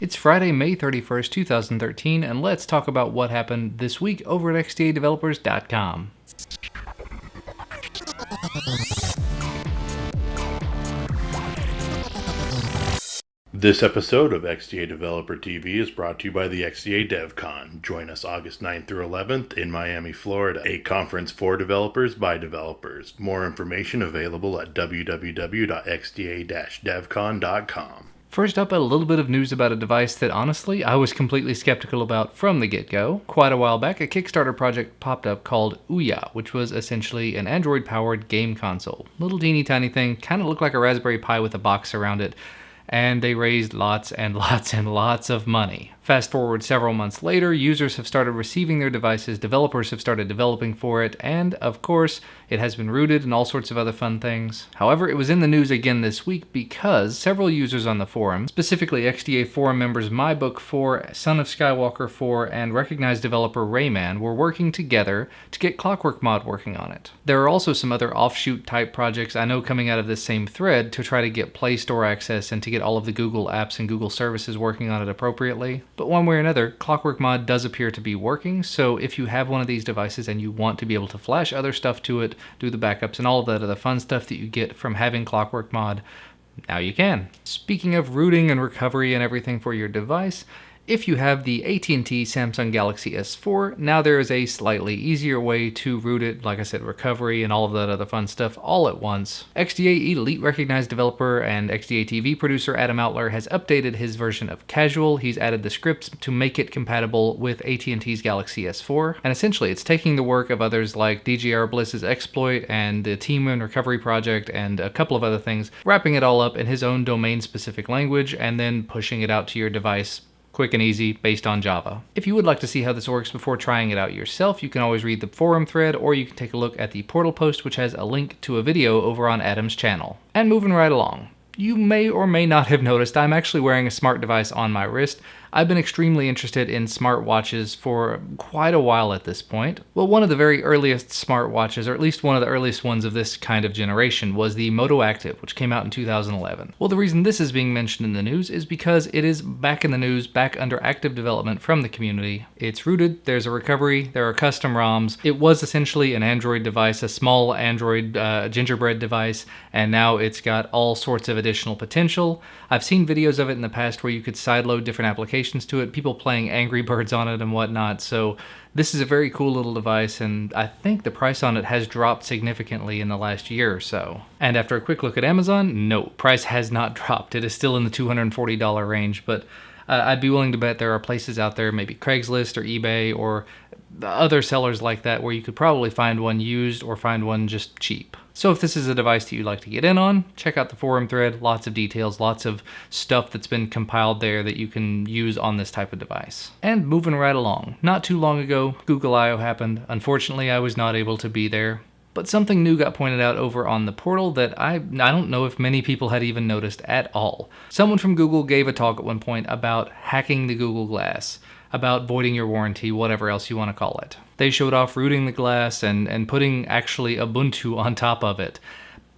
It's Friday, May 31st, 2013, and let's talk about what happened this week over at xdadevelopers.com. This episode of XDA Developer TV is brought to you by the XDA DevCon. Join us August 9th through 11th in Miami, Florida, a conference for developers by developers. More information available at www.xda-devcon.com. First up, a little bit of news about a device that honestly I was completely skeptical about from the get-go. Quite a while back, a Kickstarter project popped up called Ouya, which was essentially an Android-powered game console. Little teeny tiny thing, kind of looked like a Raspberry Pi with a box around it, and they raised lots and lots and lots of money. Fast forward several months later, users have started receiving their devices, developers have started developing for it, and of course, it has been rooted and all sorts of other fun things. However, it was in the news again this week because several users on the forum, specifically XDA forum members MyBook4, Son of Skywalker 4, and recognized developer Rayman, were working together to get ClockWorkMod working on it. There are also some other offshoot type projects I know coming out of this same thread to try to get Play Store access and to get all of the Google apps and Google services working on it appropriately. But one way or another, ClockWorkMod does appear to be working, so if you have one of these devices and you want to be able to flash other stuff to it, do the backups and all of that other fun stuff that you get from having ClockWorkMod, now you can. Speaking of rooting and recovery and everything for your device, if you have the AT&T Samsung Galaxy S4, now there is a slightly easier way to root it, like I said, recovery and all of that other fun stuff all at once. XDA Elite recognized developer and XDA TV producer Adam Outler has updated his version of Casual. He's added the scripts to make it compatible with AT&T's Galaxy S4, and essentially it's taking the work of others like DJR Bliss's Exploit and the Team and Recovery Project and a couple of other things, wrapping it all up in his own domain-specific language and then pushing it out to your device quick and easy, based on Java. If you would like to see how this works before trying it out yourself, you can always read the forum thread, or you can take a look at the portal post, which has a link to a video over on Adam's channel. And moving right along. You may or may not have noticed I'm actually wearing a smart device on my wrist. I've been extremely interested in smartwatches for quite a while at this point. Well, one of the very earliest smartwatches, or at least one of the earliest ones of this kind of generation, was the MotoACTV, which came out in 2011. Well, the reason this is being mentioned in the news is because it is back in the news, back under active development from the community. It's rooted, there's a recovery, there are custom ROMs. It was essentially an Android device, a small Android gingerbread device, and now it's got all sorts of additional potential. I've seen videos of it in the past where you could sideload different applications to it, people playing Angry Birds on it and whatnot, so this is a very cool little device, and I think the price on it has dropped significantly in the last year or so. And after a quick look at Amazon, no, price has not dropped. It is still in the $240 range, but I'd be willing to bet there are places out there, maybe Craigslist or eBay or other sellers like that, where you could probably find one used or find one just cheap. So if this is a device that you'd like to get in on, check out the forum thread, lots of details, lots of stuff that's been compiled there that you can use on this type of device. And moving right along, not too long ago, Google I/O happened. Unfortunately, I was not able to be there. But something new got pointed out over on the portal that I don't know if many people had even noticed at all. Someone from Google gave a talk at one point about hacking the Google Glass, about voiding your warranty, whatever else you want to call it. They showed off rooting the glass and putting actually Ubuntu on top of it.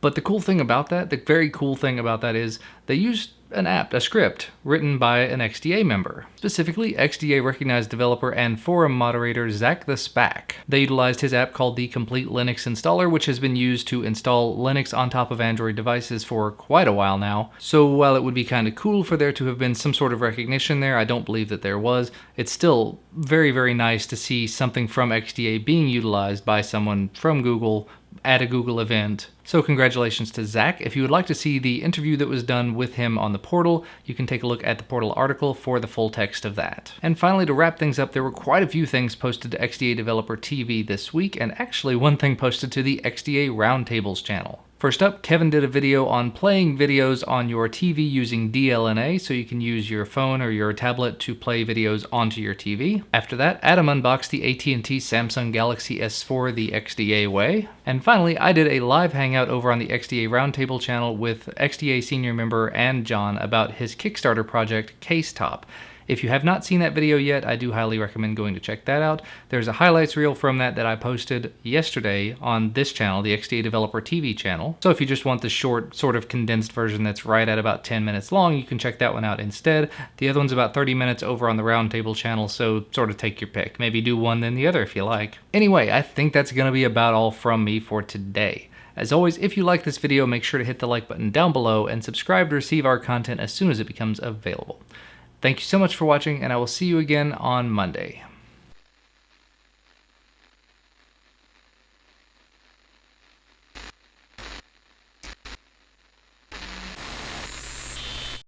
But the cool thing about that, the very cool thing about that is they used an app, a script, written by an XDA member. Specifically, XDA recognized developer and forum moderator Zacthespack. They utilized his app called the Complete Linux Installer, which has been used to install Linux on top of Android devices for quite a while now. So while it would be kind of cool for there to have been some sort of recognition there, I don't believe that there was. It's still very, very nice to see something from XDA being utilized by someone from Google at a Google event. So congratulations to Zach. If you would like to see the interview that was done with him on the portal, you can take a look at the portal article for the full text of that. And finally, to wrap things up, there were quite a few things posted to XDA Developer TV this week, and actually one thing posted to the XDA Roundtables channel. First up, Kevin did a video on playing videos on your TV using DLNA, so you can use your phone or your tablet to play videos onto your TV. After that, Adam unboxed the AT&T Samsung Galaxy S4 the XDA way. And finally, I did a live hangout over on the XDA Roundtable channel with XDA senior member and John about his Kickstarter project, Casetop. If you have not seen that video yet, I do highly recommend going to check that out. There's a highlights reel from that I posted yesterday on this channel, the XDA Developer TV channel. So if you just want the short, sort of condensed version that's right at about 10 minutes long, you can check that one out instead. The other one's about 30 minutes over on the Roundtable channel, so sort of take your pick. Maybe do one then the other if you like. Anyway, I think that's going to be about all from me for today. As always, if you like this video, make sure to hit the like button down below and subscribe to receive our content as soon as it becomes available. Thank you so much for watching, and I will see you again on Monday.